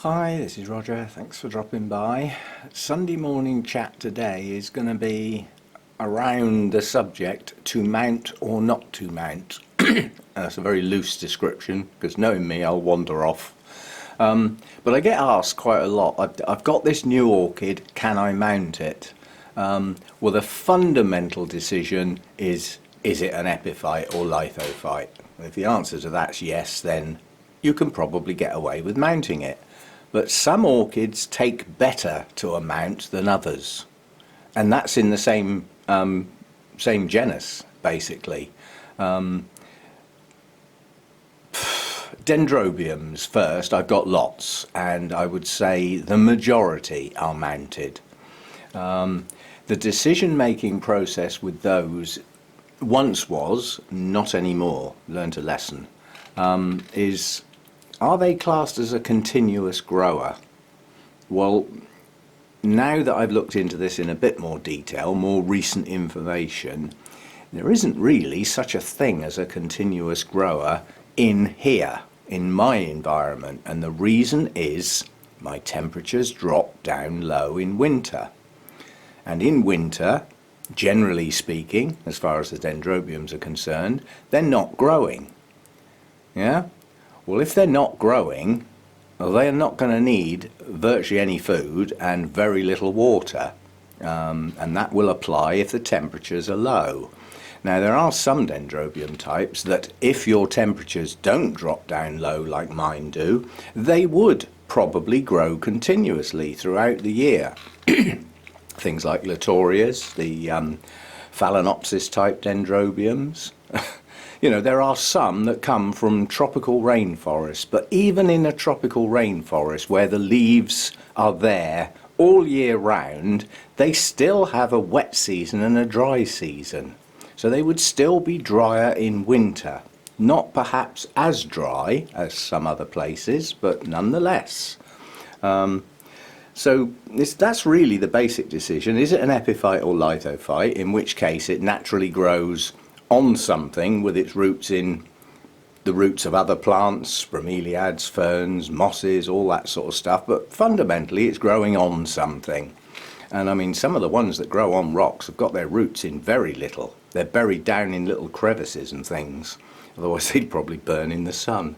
Hi, this is Roger. Thanks for dropping by. Sunday morning chat today is going to be around the subject to mount or not to mount. That's a very loose description because knowing me, I'll wander off. But I get asked quite a lot. I've got this new orchid, can I mount it? Well, the fundamental decision is it an epiphyte or lithophyte? If the answer to that's yes, then you can probably get away with mounting it. But some orchids take better to a mount than others, and that's in the same genus basically. Dendrobiums first, I've got lots, and I would say the majority are mounted. The decision-making process with those once was, not anymore, learned a lesson, is are they classed as a continuous grower? Well, now that I've looked into this in a bit more detail, more recent information, there isn't really such a thing as a continuous grower in here, in my environment, and the reason is my temperatures drop down low in winter. And in winter, generally speaking, as far as the dendrobiums are concerned, they're not growing. Yeah? Well, if they're not growing, well, they're not going to need virtually any food and very little water. And that will apply if the temperatures are low. Now, there are some dendrobium types that if your temperatures don't drop down low like mine do, they would probably grow continuously throughout the year. Things like Latorias, the Phalaenopsis type dendrobiums. You know, there are some that come from tropical rainforests, but even in a tropical rainforest where the leaves are there all year round, they still have a wet season and a dry season. So they would still be drier in winter. Not perhaps as dry as some other places, but nonetheless. So that's really the basic decision. Is it an epiphyte or lithophyte? In which case it naturally grows on something with its roots in the roots of other plants, bromeliads, ferns, mosses, all that sort of stuff, but fundamentally it's growing on something. And I mean, some of the ones that grow on rocks have got their roots in very little. They're buried down in little crevices and things, otherwise they'd probably burn in the sun.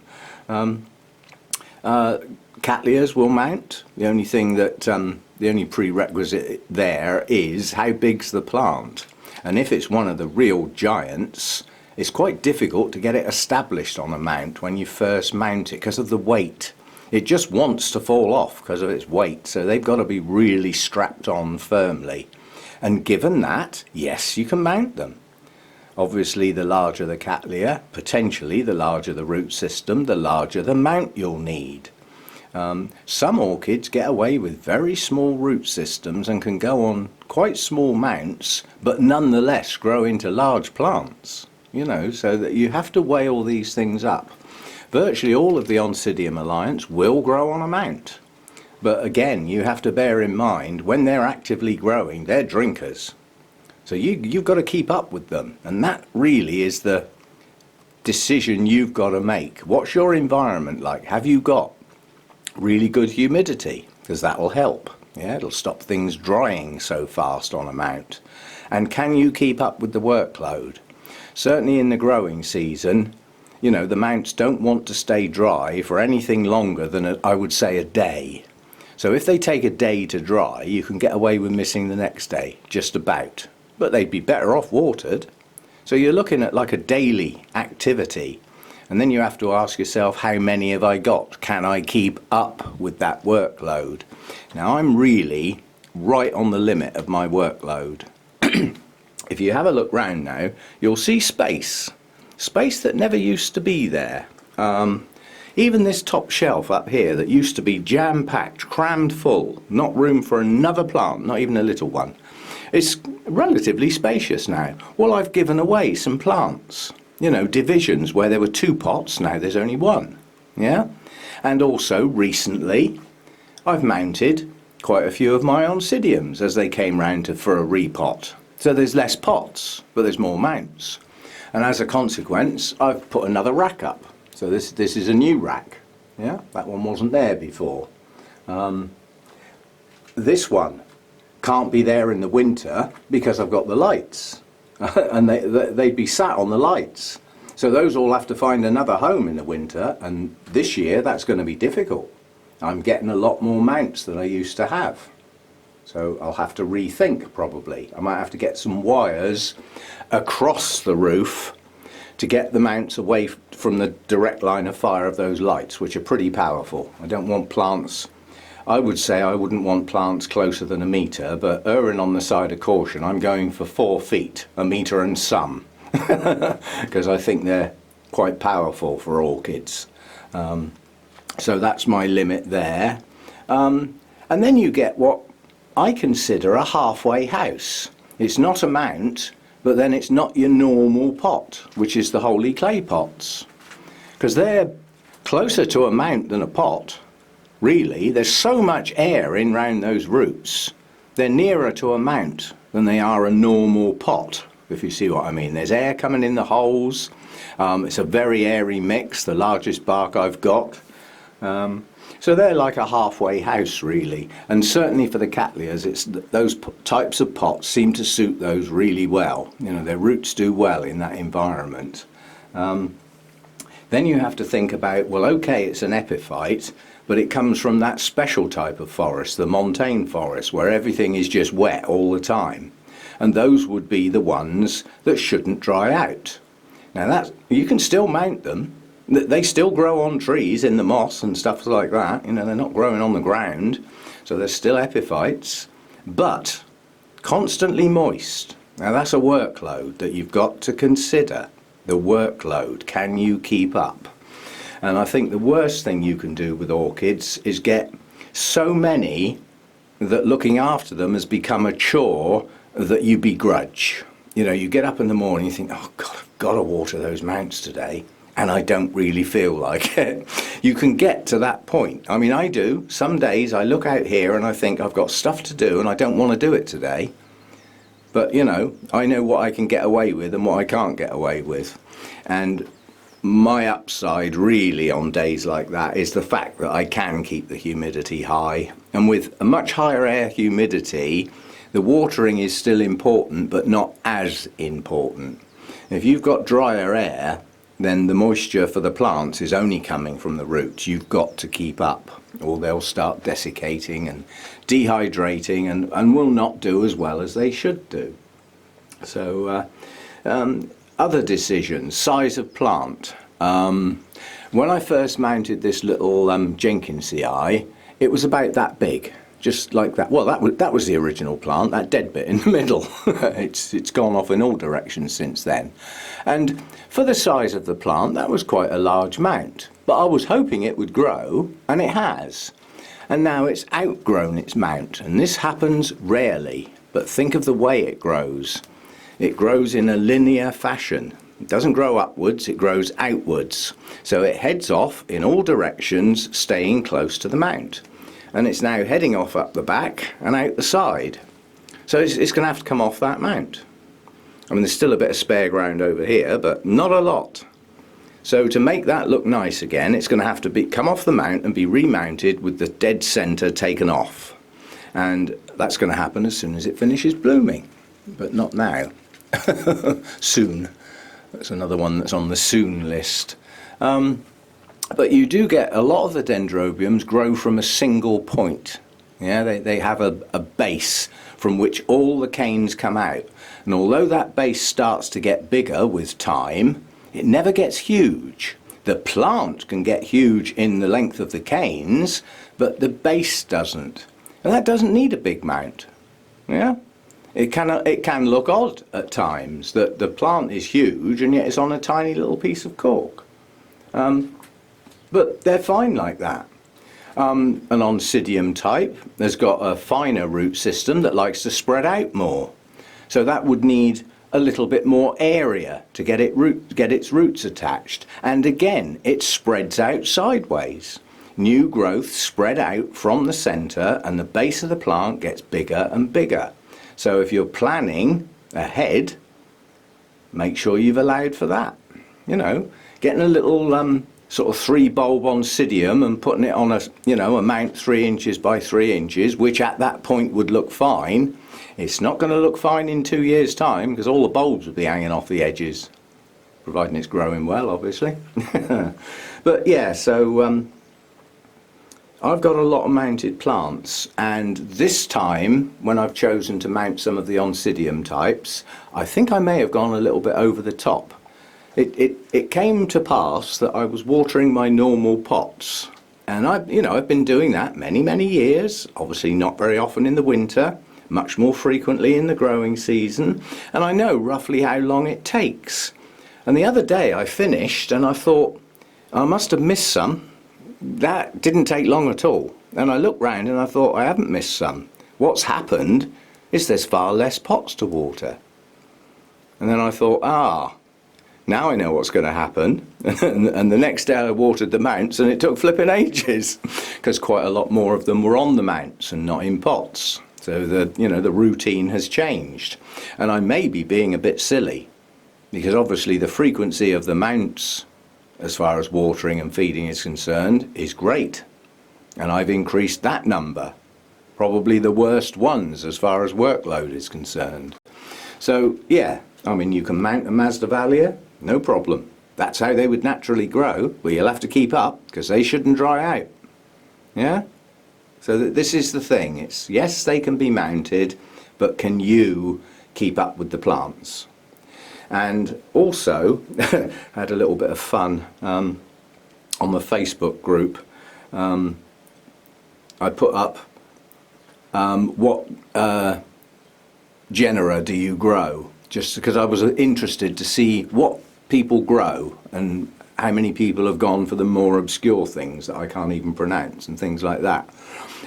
Cattleyas will mount. The only thing that the only prerequisite there is how big's the plant. And if it's one of the real giants, it's quite difficult to get it established on a mount when you first mount it because of the weight. It just wants to fall off because of its weight, so they've got to be really strapped on firmly. And given that, yes, you can mount them. Obviously, the larger the Cattleya, potentially the larger the root system, the larger the mount you'll need. Some orchids get away with very small root systems and can go on quite small mounts, but nonetheless grow into large plants, you know, so that you have to weigh all these things up. Virtually all of the Oncidium alliance will grow on a mount, but again, you have to bear in mind when they're actively growing, they're drinkers, so you've got to keep up with them, and that really is the decision you've got to make. What's your environment like? Have you got really good humidity? Because that will help. Yeah, it'll stop things drying so fast on a mount. And can you keep up with the workload? Certainly in the growing season, you know, the mounts don't want to stay dry for anything longer than I would say a day. So if they take a day to dry, you can get away with missing the next day, just about. But they'd be better off watered. So you're looking at like a daily activity. And then you have to ask yourself, how many have I got? Can I keep up with that workload? Now, I'm really right on the limit of my workload. If you have a look round now, you'll see space. Space that never used to be there. Even this top shelf up here that used to be jam-packed, crammed full, not room for another plant, not even a little one. It's relatively spacious now. Well, I've given away some plants. You know, divisions where there were 2 pots, now there's only 1. Yeah? And also, recently, I've mounted quite a few of my Oncidiums as they came round for a repot. So there's less pots, but there's more mounts. And as a consequence, I've put another rack up. So this is a new rack. Yeah, that one wasn't there before. This one can't be there in the winter because I've got the lights. And they'd be sat on the lights. So those all have to find another home in the winter, and this year that's going to be difficult. I'm getting a lot more mounts than I used to have. So I'll have to rethink probably. I might have to get some wires across the roof to get the mounts away from the direct line of fire of those lights, which are pretty powerful. I don't want plants, I would say I wouldn't want plants closer than a metre, but erring on the side of caution, I'm going for 4 feet, a metre and some, because I think they're quite powerful for orchids. So that's my limit there. And then you get what I consider a halfway house. It's not a mount, but then it's not your normal pot, which is the holy clay pots, because they're closer to a mount than a pot. Really, there's so much air in round those roots, they're nearer to a mount than they are a normal pot, if you see what I mean. There's air coming in the holes. It's a very airy mix, the largest bark I've got. So they're like a halfway house really, and certainly for the Cattleyas, it's those types of pots seem to suit those really well. You know, their roots do well in that environment. Then you have to think about, well, okay, it's an epiphyte, but it comes from that special type of forest, the montane forest, where everything is just wet all the time, and those would be the ones that shouldn't dry out. Now that you can still mount them. They still grow on trees in the moss and stuff like that. You know, they're not growing on the ground, so they're still epiphytes, but constantly moist. Now that's a workload that you've got to consider. The workload, can you keep up? And I think the worst thing you can do with orchids is get so many that looking after them has become a chore that you begrudge. You know, you get up in the morning, you think, oh God, I've got to water those mounts today, and I don't really feel like it. You can get to that point. I mean, I do. Some days I look out here and I think I've got stuff to do and I don't want to do it today. But, you know, I know what I can get away with and what I can't get away with. And my upside really on days like that is the fact that I can keep the humidity high. And with a much higher air humidity, the watering is still important, but not as important. If you've got drier air, then the moisture for the plants is only coming from the roots. You've got to keep up, or they'll start desiccating and dehydrating and will not do as well as they should do. So other decisions, size of plant. When I first mounted this little Jenkinsii, it was about that big. Just like that. Well, that was the original plant, that dead bit in the middle. It's gone off in all directions since then. And for the size of the plant, that was quite a large mount. But I was hoping it would grow, and it has. And now it's outgrown its mount, and this happens rarely. But think of the way it grows. It grows in a linear fashion. It doesn't grow upwards, it grows outwards. So it heads off in all directions, staying close to the mount. And it's now heading off up the back and out the side. So it's going to have to come off that mount. I mean, there's still a bit of spare ground over here, but not a lot. So to make that look nice again, it's going to have to come off the mount and be remounted with the dead centre taken off. And that's going to happen as soon as it finishes blooming, but not now. Soon. That's another one that's on the soon list. But you do get a lot of the dendrobiums grow from a single point. Yeah, they have a base from which all the canes come out. And although that base starts to get bigger with time, it never gets huge. The plant can get huge in the length of the canes, but the base doesn't. And that doesn't need a big mount. Yeah? It can look odd at times that the plant is huge and yet it's on a tiny little piece of cork. But they're fine like that. An Oncidium type has got a finer root system that likes to spread out more. So that would need a little bit more area to get its roots attached. And again, it spreads out sideways. New growth spread out from the centre and the base of the plant gets bigger and bigger. So if you're planning ahead, make sure you've allowed for that. You know, getting a little sort of 3 bulb oncidium and putting it on a, you know, a mount 3 inches by 3 inches, which at that point would look fine. It's not going to look fine in 2 years' time because all the bulbs will be hanging off the edges, providing it's growing well, obviously. But yeah, so I've got a lot of mounted plants, and this time when I've chosen to mount some of the oncidium types, I think I may have gone a little bit over the top. It came to pass that I was watering my normal pots, and I've been doing that many years, obviously not very often in the winter, much more frequently in the growing season, and I know roughly how long it takes. And the other day I finished and I thought, I must have missed some. That didn't take long at all. And I looked round and I thought, I haven't missed some. What's happened is there's far less pots to water. And then I thought, now I know what's going to happen. And the next day I watered the mounts and it took flipping ages because quite a lot more of them were on the mounts and not in pots. So the routine has changed. And I may be being a bit silly because obviously the frequency of the mounts as far as watering and feeding is concerned is great. And I've increased that number. Probably the worst ones as far as workload is concerned. So yeah, I mean, you can mount a Masdevallia, no problem. That's how they would naturally grow, but you'll have to keep up because they shouldn't dry out. Yeah? So this is the thing. It's, yes, they can be mounted, but can you keep up with the plants? And also, had a little bit of fun on the Facebook group. I put up what genera do you grow? Just because I was interested to see what people grow and how many people have gone for the more obscure things that I can't even pronounce and things like that.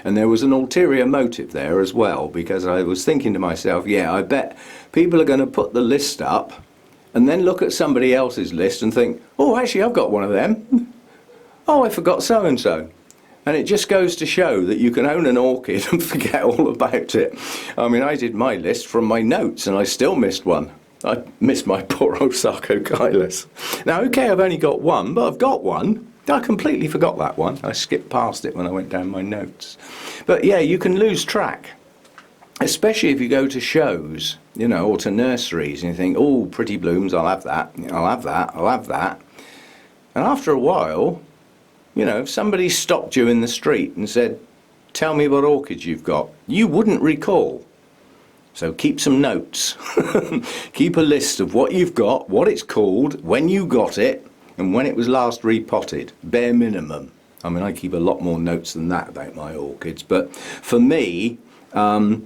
And there was an ulterior motive there as well, because I was thinking to myself, yeah, I bet people are going to put the list up and then look at somebody else's list and think, oh, actually, I've got one of them. Oh, I forgot so-and-so. And it just goes to show that you can own an orchid and forget all about it. I mean, I did my list from my notes and I still missed one. I missed my poor old Sarcochilus. Now, okay, I've only got one, but I've got one. I completely forgot that one. I skipped past it when I went down my notes. But yeah, you can lose track, especially if you go to shows, you know, or to nurseries and you think, oh, pretty blooms, I'll have that, I'll have that, I'll have that. And after a while, you know, if somebody stopped you in the street and said, tell me what orchids you've got, you wouldn't recall. So keep some notes. Keep a list of what you've got, what it's called, when you got it, and when it was last repotted, bare minimum. I mean, I keep a lot more notes than that about my orchids, but for me, the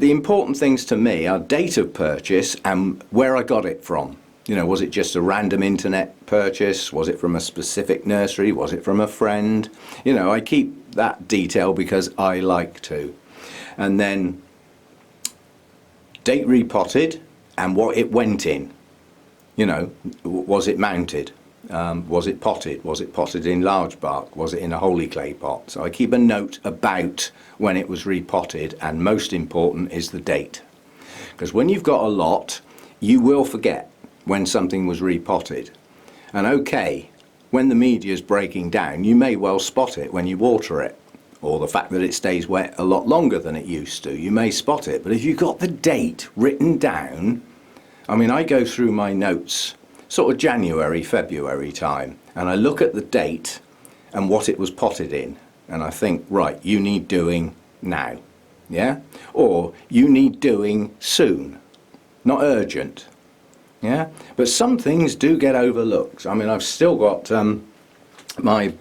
important things to me are date of purchase and where I got it from. You know, was it just a random internet purchase? Was it from a specific nursery? Was it from a friend? You know, I keep that detail because I like to. And then date repotted and what it went in. You know, was it mounted? Was it potted? Was it potted in large bark? Was it in a holy clay pot? So I keep a note about when it was repotted, and most important is the date. Because when you've got a lot, you will forget when something was repotted. And okay, when the media is breaking down, you may well spot it when you water it, or the fact that it stays wet a lot longer than it used to. You may spot it, but if you've got the date written down, I mean, I go through my notes sort of January, February time, and I look at the date and what it was potted in, and I think, right, you need doing now, yeah? Or you need doing soon, not urgent. Yeah, but some things do get overlooked. I mean, I've still got my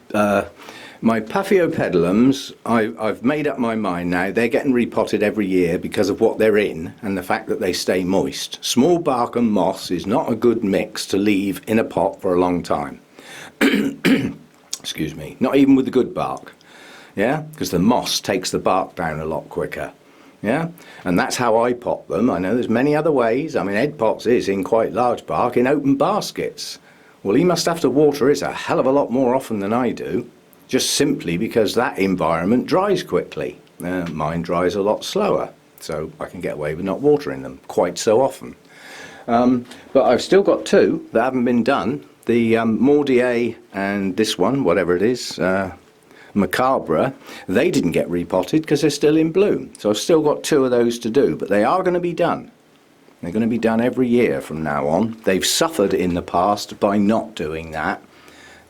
Paphiopedilums. I've made up my mind now. They're getting repotted every year because of what they're in and the fact that they stay moist. Small bark and moss is not a good mix to leave in a pot for a long time. Excuse me. Not even with the good bark. Yeah, because the moss takes the bark down a lot quicker. Yeah, and that's how I pot them. I know there's many other ways. I mean, Ed pots his in quite large bark in open baskets. Well, he must have to water it a hell of a lot more often than I do, just simply because that environment dries quickly. Mine dries a lot slower, so I can get away with not watering them quite so often. But I've still got two that haven't been done, the Mordier and this one, whatever it is, Macabre, they didn't get repotted because they're still in bloom. So I've still got 2 of those to do, but they are going to be done. They're going to be done every year from now on. They've suffered in the past by not doing that,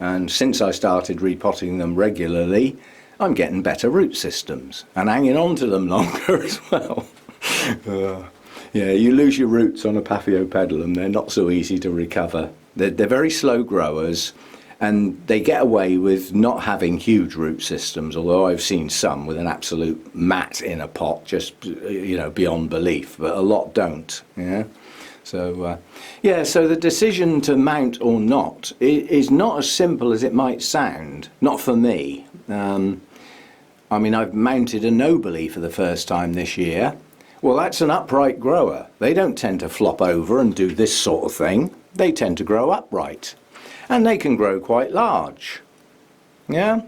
and since I started repotting them regularly, I'm getting better root systems and hanging on to them longer as well. Yeah, you lose your roots on a Paphiopedilum, they're not so easy to recover. They're very slow growers, and they get away with not having huge root systems, although I've seen some with an absolute mat in a pot, just, you know, beyond belief, but a lot don't. Yeah. So, so the decision to mount or not is not as simple as it might sound. Not for me. I mean, I've mounted a Nobile for the first time this year. Well, that's an upright grower. They don't tend to flop over and do this sort of thing. They tend to grow upright. And they can grow quite large. Yeah?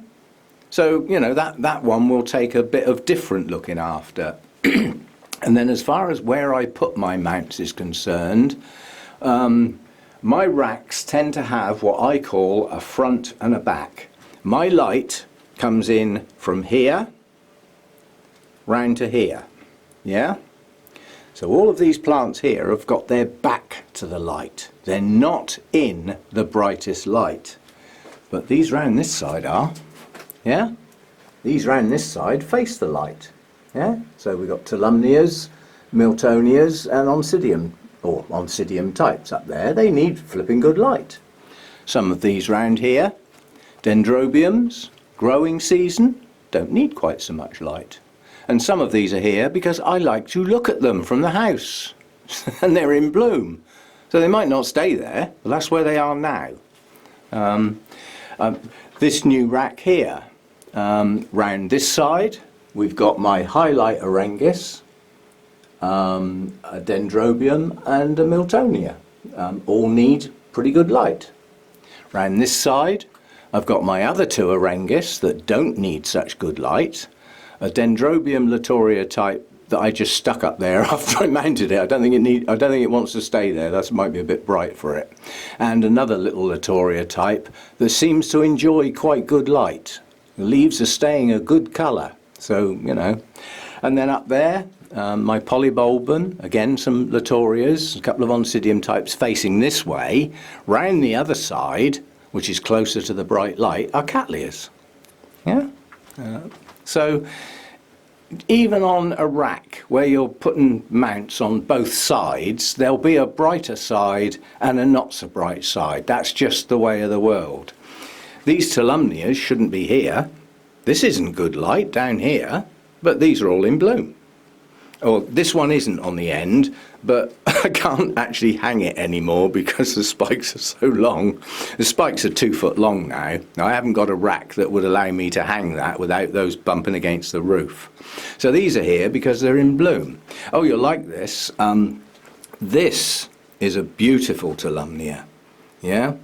So, you know, that one will take a bit of different looking after. And then as far as where I put my mounts is concerned, my racks tend to have what I call a front and a back. My light comes in from here round to here. Yeah? So all of these plants here have got their back to the light. They're not in the brightest light. But these round this side are. Yeah? These round this side face the light. Yeah? So we've got Tolumnias, Miltonias and Oncidium, or Oncidium types up there. They need flipping good light. Some of these round here, Dendrobiums, growing season, don't need quite so much light. And some of these are here because I like to look at them from the house. And they're in bloom. So they might not stay there, but that's where they are now. This new rack here, round this side, we've got my highlight Arengus, a Dendrobium and a Miltonia. All need pretty good light. Round this side, I've got my other 2 Arengus that don't need such good light. A Dendrobium Latoria type that I just stuck up there after I mounted it. I don't think it wants to stay there. That might be a bit bright for it. And another little Latoria type that seems to enjoy quite good light. The leaves are staying a good colour. So, you know. And then up there, my Polybulbon, again some Latorias, a couple of Oncidium types facing this way. Round the other side, which is closer to the bright light, are Cattleyas. Yeah? So even on a rack where you're putting mounts on both sides, there'll be a brighter side and a not so bright side. That's just the way of the world. These Tolumnias shouldn't be here. This isn't good light down here, but these are all in bloom. Or this one isn't on the end, but I can't actually hang it anymore because the spikes are so long. The spikes are 2 foot long now. Now I haven't got a rack that would allow me to hang that without those bumping against the roof. So these are here because they're in bloom. Oh, you'll like this. This is a beautiful Tolumnia. Yeah?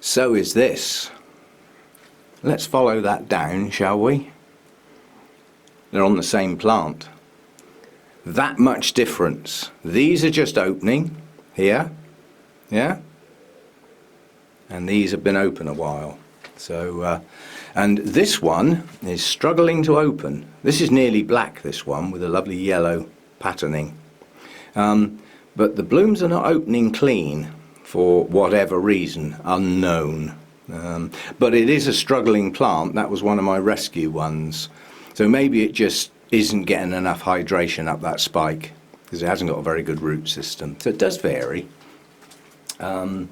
So is this. Let's follow that down, shall we? They're on the same plant. That much difference. These are just opening here, yeah, and these have been open a while. So and this one is struggling to open. This is nearly black, this one, with a lovely yellow patterning, but the blooms are not opening clean for whatever reason unknown. But it is a struggling plant. That was one of my rescue ones, so maybe it just isn't getting enough hydration up that spike because it hasn't got a very good root system. So it does vary. Can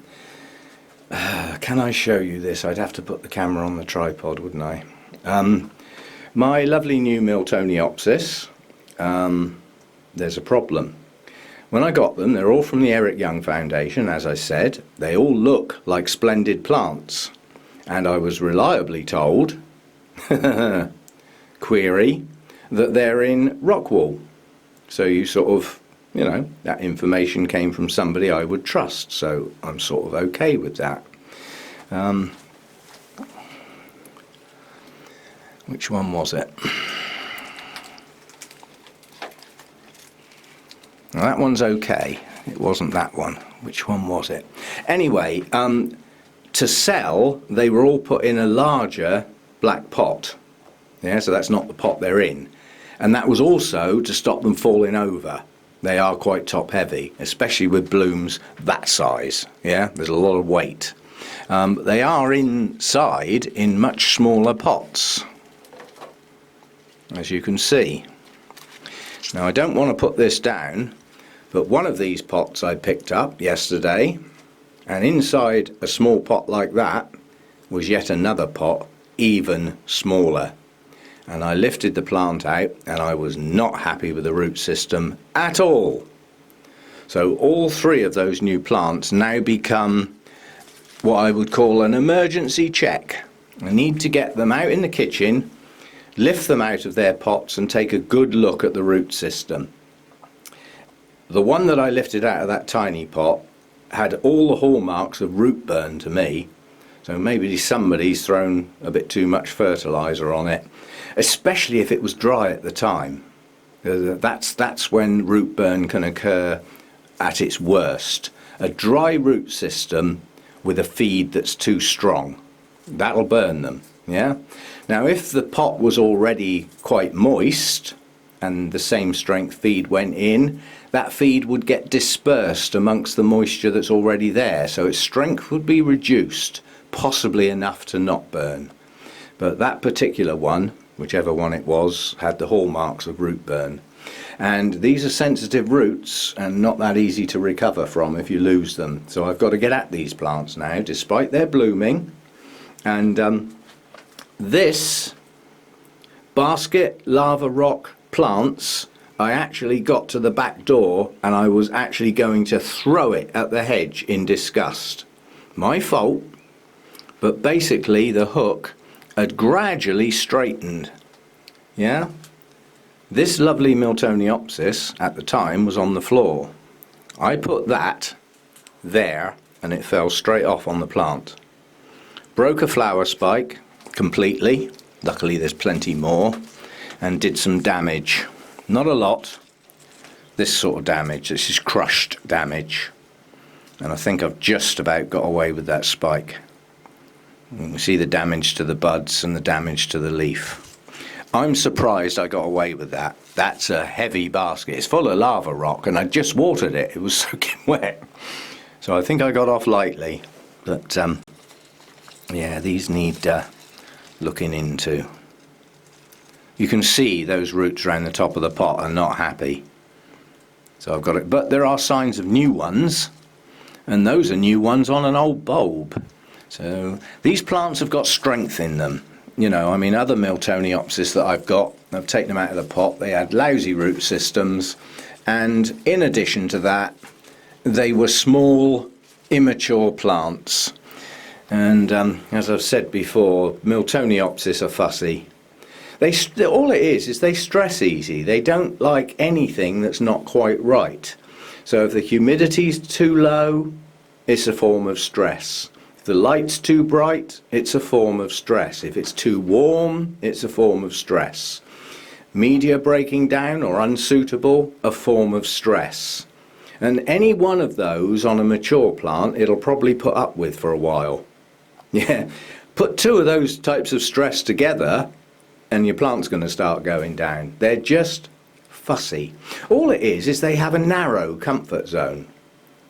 I show you this? I'd have to put the camera on the tripod, wouldn't I? My lovely new Miltoniopsis, there's a problem. When I got them, they're all from the Eric Young Foundation, as I said. They all look like splendid plants. And I was reliably told, query, that they're in rock wool. So you sort of, you know, that information came from somebody I would trust, so I'm sort of okay with that. Which one was it? Now that one's okay. It wasn't that one. Which one was it? Anyway, to sell, they were all put in a larger black pot. Yeah, so that's not the pot they're in. And that was also to stop them falling over. They are quite top heavy, especially with blooms that size. Yeah, there's a lot of weight. They are inside in much smaller pots, as you can see. Now I don't want to put this down, but one of these pots I picked up yesterday, and inside a small pot like that was yet another pot even smaller. And I lifted the plant out and I was not happy with the root system at all. So all three of those new plants now become what I would call an emergency check. I need to get them out in the kitchen, lift them out of their pots and take a good look at the root system. The one that I lifted out of that tiny pot had all the hallmarks of root burn to me. So maybe somebody's thrown a bit too much fertilizer on it, especially if it was dry at the time. That's when root burn can occur at its worst. A dry root system with a feed that's too strong, that'll burn them. Yeah. Now if the pot was already quite moist and the same strength feed went in, that feed would get dispersed amongst the moisture that's already there, so its strength would be reduced, possibly enough to not burn. But that particular one, whichever one it was, had the hallmarks of root burn. And these are sensitive roots and not that easy to recover from if you lose them. So I've got to get at these plants now, despite their blooming. And this basket lava rock plants, I actually got to the back door and I was actually going to throw it at the hedge in disgust. My fault. But basically the hook had gradually straightened. Yeah? This lovely Miltoniopsis at the time was on the floor. I put that there and it fell straight off on the plant. Broke a flower spike completely. Luckily there's plenty more. And did some damage. Not a lot. This sort of damage. This is crushed damage. And I think I've just about got away with that spike. You can see the damage to the buds and the damage to the leaf. I'm surprised I got away with that. That's a heavy basket. It's full of lava rock and I just watered it. It was soaking wet. So I think I got off lightly. But yeah, these need looking into. You can see those roots around the top of the pot are not happy. So I've got it. But there are signs of new ones. And those are new ones on an old bulb. So these plants have got strength in them. You know, I mean, other Miltoniopsis that I've got, I've taken them out of the pot, they had lousy root systems. And in addition to that, they were small, immature plants. And as I've said before, Miltoniopsis are fussy. All it is they stress easy. They don't like anything that's not quite right. So if the humidity's too low, it's a form of stress. If the light's too bright, it's a form of stress. If it's too warm, it's a form of stress. Media breaking down or unsuitable, a form of stress. And any one of those on a mature plant, it'll probably put up with for a while. Yeah, put two of those types of stress together and your plant's going to start going down. They're just fussy. All it is they have a narrow comfort zone.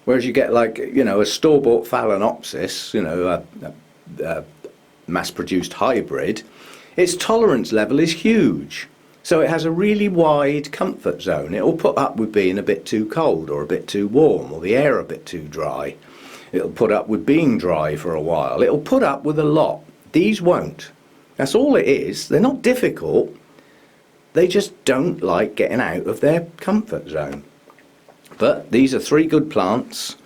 Whereas you get, like, you know, a store-bought Phalaenopsis, you know, a mass-produced hybrid, its tolerance level is huge. So it has a really wide comfort zone. It will put up with being a bit too cold or a bit too warm or the air a bit too dry. It'll put up with being dry for a while. It'll put up with a lot. These won't. That's all it is. They're not difficult. They just don't like getting out of their comfort zone. But these are three good plants.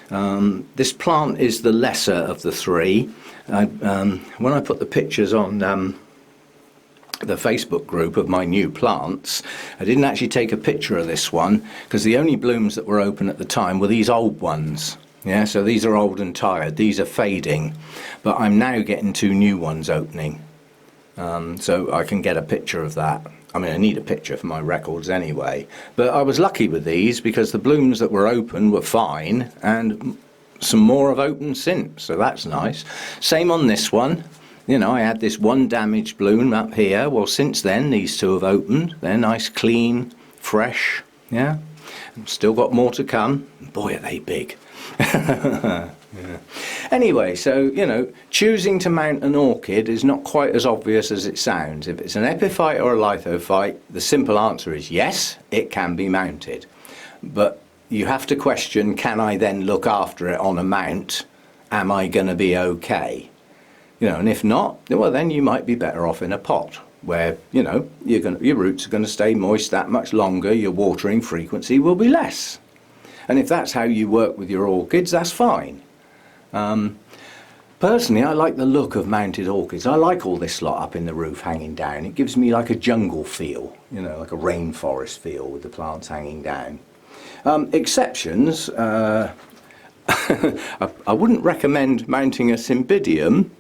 This plant is the lesser of the three. When I put the pictures on the Facebook group of my new plants, I didn't actually take a picture of this one because the only blooms that were open at the time were these old ones. Yeah, so these are old and tired. These are fading, but I'm now getting two new ones opening. So I can get a picture of that. I mean, I need a picture for my records anyway. But I was lucky with these because the blooms that were open were fine, and some more have opened since, so that's nice. Same on this one. You know, I had this one damaged bloom up here. Well, since then, these two have opened. They're nice, clean, fresh, yeah. Still got more to come. Boy, are they big. Yeah. Anyway, so, you know, choosing to mount an orchid is not quite as obvious as it sounds. If it's an epiphyte or a lithophyte, the simple answer is yes, it can be mounted. But you have to question, can I then look after it on a mount? Am I going to be okay? You know, and if not, well, then you might be better off in a pot where, you know, your roots are going to stay moist that much longer, your watering frequency will be less. And if that's how you work with your orchids, that's fine. Personally, I like the look of mounted orchids. I like all this lot up in the roof hanging down. It gives me like a jungle feel, you know, like a rainforest feel with the plants hanging down. Exceptions, I wouldn't recommend mounting a cymbidium.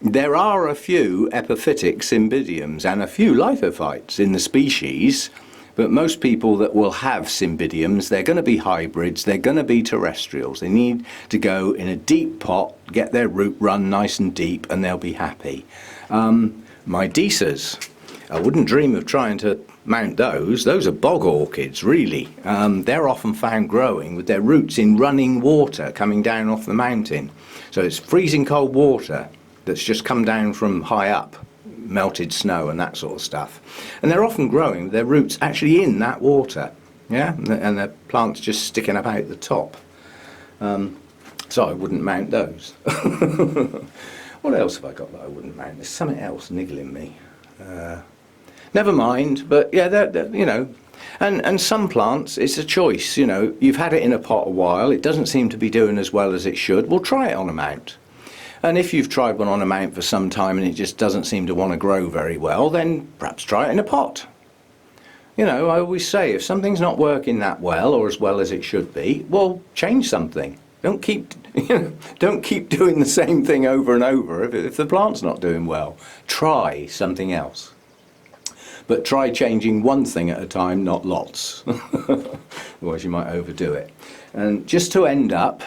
There are a few epiphytic cymbidiums and a few lithophytes in the species, but most people that will have cymbidiums, they're going to be hybrids, they're going to be terrestrials. They need to go in a deep pot, get their root run nice and deep, and they'll be happy. My Disas, I wouldn't dream of trying to mount those. Those are bog orchids, really. They're often found growing with their roots in running water coming down off the mountain. So it's freezing cold water that's just come down from high up, melted snow and that sort of stuff. And they're often growing with their roots actually in that water, yeah, and the plant's just sticking up out the top. So I wouldn't mount those. What else have I got that I wouldn't mount? There's something else niggling me. Never mind, but yeah, they're, you know, and some plants, it's a choice, you know, you've had it in a pot a while, it doesn't seem to be doing as well as it should, well, try it on a mount. And if you've tried one on a mount for some time and it just doesn't seem to want to grow very well, then perhaps try it in a pot. You know, I always say, if something's not working that well or as well as it should be, well, change something. Don't keep, you know, don't keep doing the same thing over and over if the plant's not doing well. Try something else. But try changing one thing at a time, not lots. Otherwise you might overdo it. And just to end up,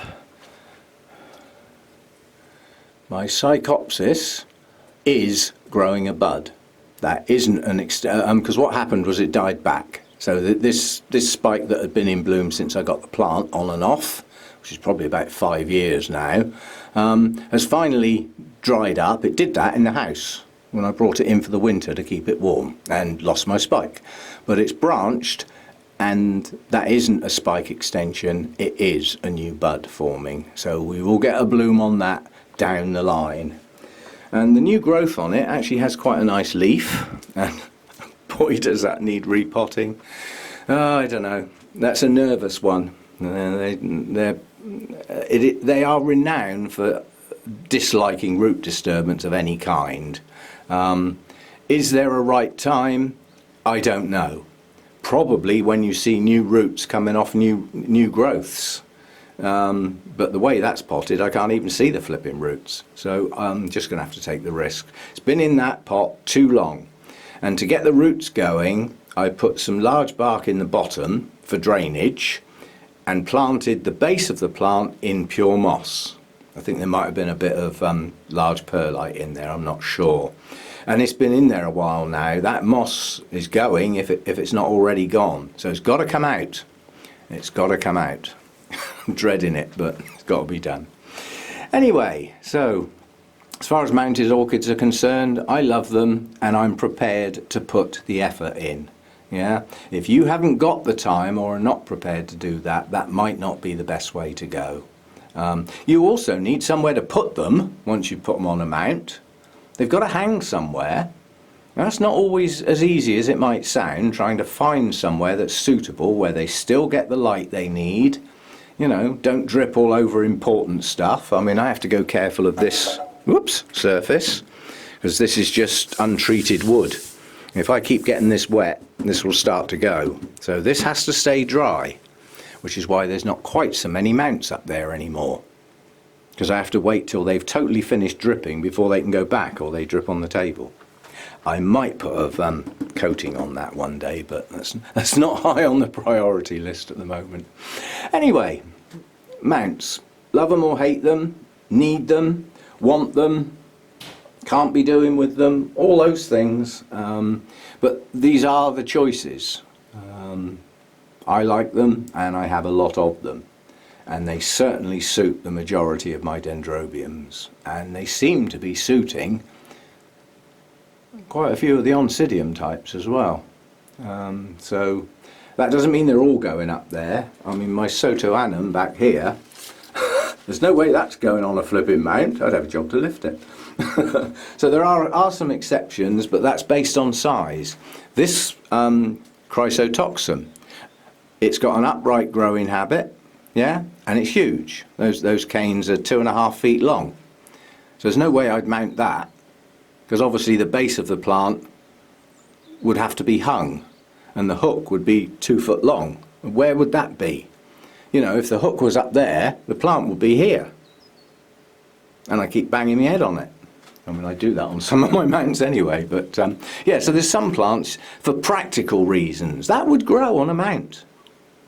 my Psychopsis is growing a bud. That isn't an because what happened was it died back. So this spike that had been in bloom since I got the plant on and off, which is probably about 5 years now, has finally dried up. It did that in the house when I brought it in for the winter to keep it warm, and lost my spike. But it's branched, and that isn't a spike extension, it is a new bud forming. So we will get a bloom on that down the line. And the new growth on it actually has quite a nice leaf, and boy does that need repotting. I don't know, that's a nervous one. They are renowned for disliking root disturbance of any kind. Is there a right time? I don't know. Probably when you see new roots coming off new growths. But the way that's potted, I can't even see the flipping roots. So I'm just going to have to take the risk. It's been in that pot too long. And to get the roots going, I put some large bark in the bottom for drainage and planted the base of the plant in pure moss. I think there might have been a bit of large perlite in there, I'm not sure. And it's been in there a while now. That moss is going if it's not already gone. So it's got to come out. It's got to come out. I'm dreading it, but it's got to be done. Anyway, so as far as mounted orchids are concerned, I love them and I'm prepared to put the effort in. Yeah, if you haven't got the time or are not prepared to do that, that might not be the best way to go. You also need somewhere to put them once you put them on a mount. They've got to hang somewhere. Now, that's not always as easy as it might sound, trying to find somewhere that's suitable, where they still get the light they need. You know, don't drip all over important stuff. I mean, I have to go careful of this, surface, because this is just untreated wood. If I keep getting this wet, this will start to go. So this has to stay dry, which is why there's not quite so many mounts up there anymore. Because I have to wait till they've totally finished dripping before they can go back, or they drip on the table. I might put a coating on that one day, but that's not high on the priority list at the moment. Anyway, mounts. Love them or hate them, need them, want them, can't be doing with them, all those things. But these are the choices. I like them and I have a lot of them. And they certainly suit the majority of my dendrobiums. And they seem to be suiting quite a few of the oncidium types as well. So that doesn't mean they're all going up there. I mean, my Sotoanum back here, there's no way that's going on a flipping mount. I'd have a job to lift it. So there are some exceptions, but that's based on size. This Chrysotoxum, it's got an upright growing habit, yeah, and it's huge. Those canes are 2.5 feet long. So there's no way I'd mount that, because obviously the base of the plant would have to be hung, and the hook would be 2 foot long. Where would that be? You know, if the hook was up there, the plant would be here. And I keep banging my head on it. I mean, I do that on some of my mounts anyway, but yeah, so there's some plants, for practical reasons, that would grow on a mount,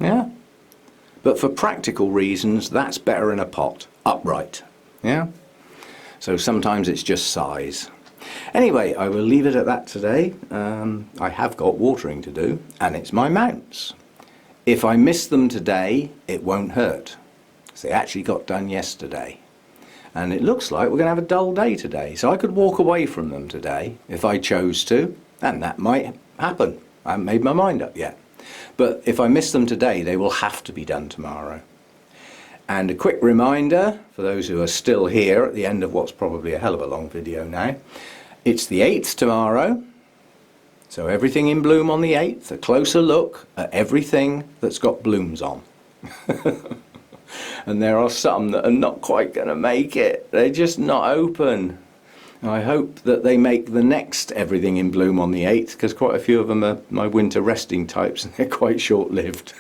yeah? But for practical reasons, that's better in a pot, upright, yeah? So sometimes it's just size. Anyway, I will leave it at that today. I have got watering to do, and it's my mounts. If I miss them today, it won't hurt, because they actually got done yesterday. And it looks like we're going to have a dull day today, so I could walk away from them today if I chose to, and that might happen. I haven't made my mind up yet. But if I miss them today, they will have to be done tomorrow. And a quick reminder, for those who are still here at the end of what's probably a hell of a long video now, it's the 8th tomorrow, so everything in bloom on the 8th, a closer look at everything that's got blooms on. And there are some that are not quite going to make it. They're just not open. I hope that they make the next everything in bloom on the 8th, because quite a few of them are my winter resting types and they're quite short-lived.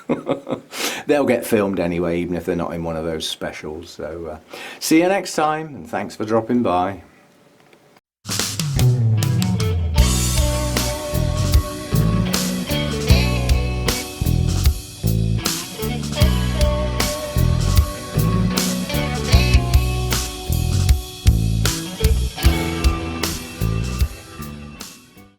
They'll get filmed anyway, even if they're not in one of those specials. So see you next time, and thanks for dropping by.